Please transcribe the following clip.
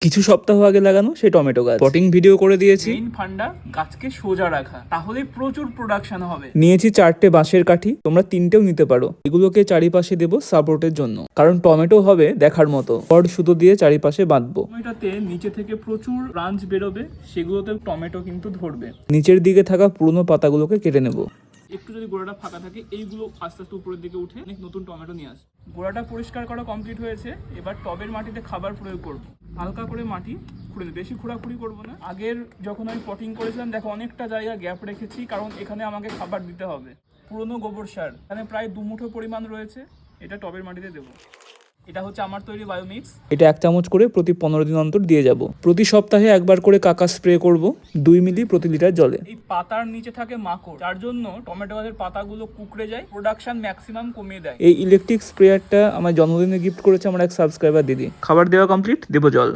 কিছু সপ্তাহ আগে লাগানো সেই টমেটো গাছ পটিং ভিডিও করে দিয়েছি। মেইন ফান্ডা গাছকে সোজা রাখা, তাহলে প্রচুর প্রোডাকশন হবে। নিয়েছি 4টে বাঁশের কাঠি, তোমরা 3টেও নিতে পারো। এগুলোকে চারিপাশে দেবো সাপোর্টের জন্য, কারণ টমেটো হবে দেখার মতো। খড় সুতো দিয়ে চারিপাশে বাঁধবো। টমেটোতে নিচে থেকে প্রচুর ব্রাঞ্চ বেরোবে, সেগুলোতে টমেটো কিন্তু ধরবে। নিচের দিকে থাকা পুরনো পাতাগুলোকে কেটে নেব। একটু যদি গোড়াটা ফাঁকা থাকে, এইগুলো আস্তে আস্তে উপরের দিকে উঠে অনেক নতুন টমেটো নিয়ে আসে। গোড়াটা পরিষ্কার করা কমপ্লিট হয়েছে, এবার টবের মাটিতে খাবার প্রয়োগ করব। হালকা করে মাটি খুঁড়ে নেব, বেশি খোঁড়াখুড়ি করবো না। আগের যখন আমি পটিং করেছিলাম দেখো অনেকটা জায়গা গ্যাপ রেখেছি, কারণ এখানে আমাকে খাবার দিতে হবে। পুরনো গোবর সার এখানে প্রায় 2 মুঠো পরিমাণ রয়েছে, এটা টবের মাটিতে দেবো। এটা হচ্ছে আমার তৈরি বায়োমিক্স। এটা 1 চামচ করে প্রতি 15 দিন অন্তর দিয়ে যাব। প্রতি সপ্তাহে একবার করে কাকা স্প্রে করব 2 মিলি প্রতি লিটার জলে। এই পাতার নিচে থাকে মাকড়, যার জন্য টমেটো গাছের পাতাগুলো কুকড়ে যায়, প্রোডাকশন ম্যাক্সিমাম কমিয়ে দেয়। এই ইলেকট্রিক স্প্রেয়ারটা আমার জন্মদিনে গিফট করেছে আমার এক সাবস্ক্রাইবার দিদি। খাবার দেওয়া কমপ্লিট, দেবো জল।